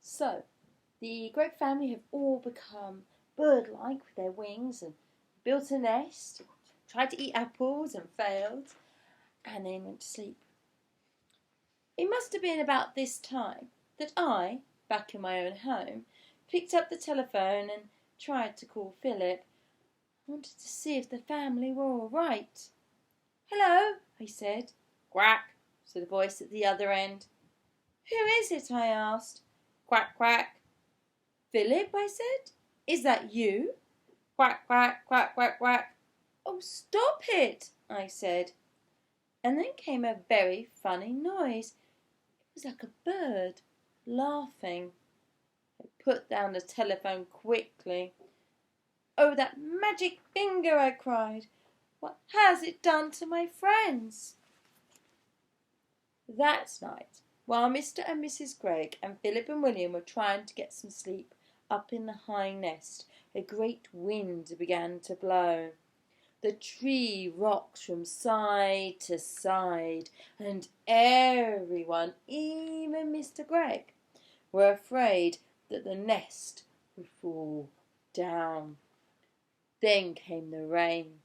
So, the Greg family have all become bird-like with their wings and built a nest, tried to eat apples and failed, and then went to sleep. It must have been about this time that I, back in my own home, picked up the telephone and tried to call Philip. I wanted to see if the family were all right. "Hello," I said. "Quack," said a voice at the other end. "Who is it?" I asked. "Quack, quack." "Philip," I said. "Is that you?" "Quack, quack, quack, quack, quack." "Oh, stop it," I said. And then came a very funny noise. It was like a bird laughing. I put down the telephone quickly. "Oh, that magic finger," I cried. "What has it done to my friends?" That night, while Mr. and Mrs. Greg and Philip and William were trying to get some sleep up in the high nest, a great wind began to blow. The tree rocked from side to side, and everyone, even Mr. Greg, were afraid that the nest would fall down. Then came the rain.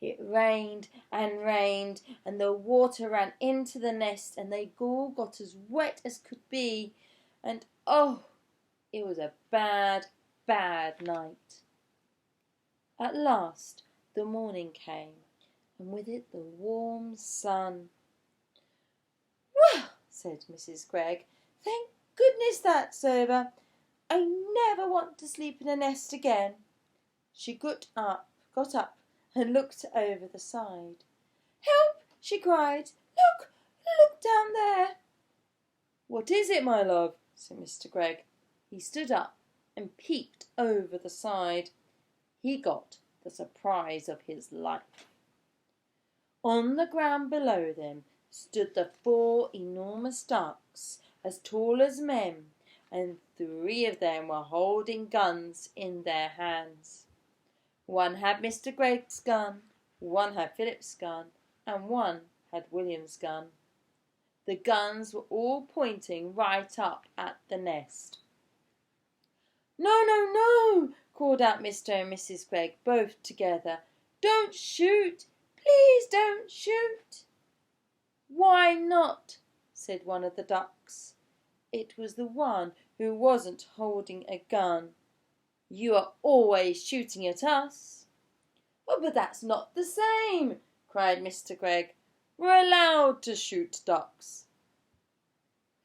It rained and rained, and the water ran into the nest, and they all got as wet as could be, and oh, it was a bad, bad night. At last the morning came, and with it the warm sun. "Well," said Mrs. Greg, "thank goodness that's over. I never want to sleep in a nest again." She got up and looked over the side. "Help!" she cried. Look down there." "What is it, my love?" said Mr. Greg. He stood up and peeped over the side. He got the surprise of his life. On the ground below them stood the 4 enormous ducks, as tall as men, and 3 of them were holding guns in their hands. One had Mr. Greg's gun, one had Philip's gun, and one had William's gun. The guns were all pointing right up at the nest. "No, no, no!" called out Mr. and Mrs. Greg, both together. "Don't shoot! Please don't shoot!" "Why not?" said one of the ducks. It was the one who wasn't holding a gun. "You are always shooting at us." "Oh, but that's not the same!" cried Mr. Greg. "We're allowed to shoot ducks."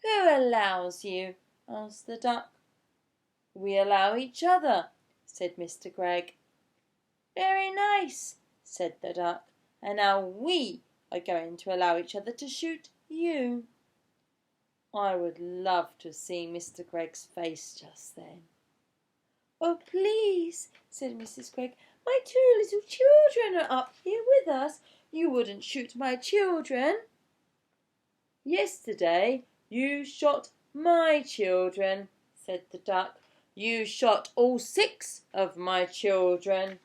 "Who allows you?" asked the duck. "We allow each other," said Mr. Greg. "Very nice," said the duck. "And now we are going to allow each other to shoot you." I would love to have seen Mr. Greg's face just then. "Oh, please," said Mrs. Greg, "my 2 little children are up here with us. You wouldn't shoot my children." "Yesterday you shot my children," said the duck. "You shot all 6 of my children."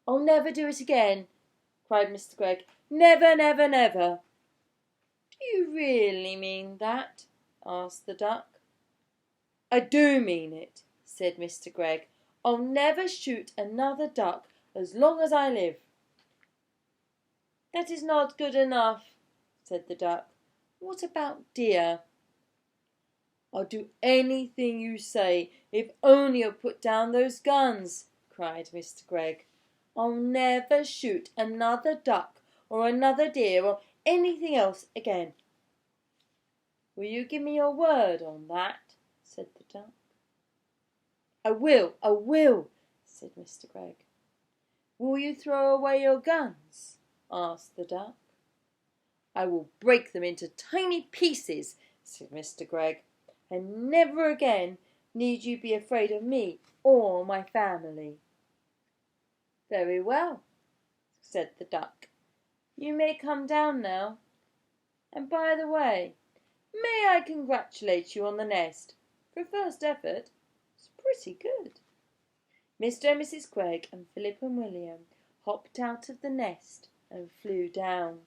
"I'll never do it again," cried Mr. Greg. "Never, never, never." "Do you really mean that?" asked the duck. "I do mean it," said Mr. Greg. "I'll never shoot another duck as long as I live." "That is not good enough," said the duck. "What about deer?" "I'll do anything you say, if only you'll put down those guns," cried Mr. Greg. "I'll never shoot another duck or another deer or anything else again." "Will you give me your word on that?" said the duck. I will," said Mr. Greg. "Will you throw away your guns?" asked the duck. "I will break them into tiny pieces," said Mr. Greg, "and never again need you be afraid of me or my family." "Very well," said the duck. "You may come down now. And by the way, may I congratulate you on the nest? For a first effort, it's pretty good." Mr. and Mrs. Greg and Philip and William hopped out of the nest and flew down.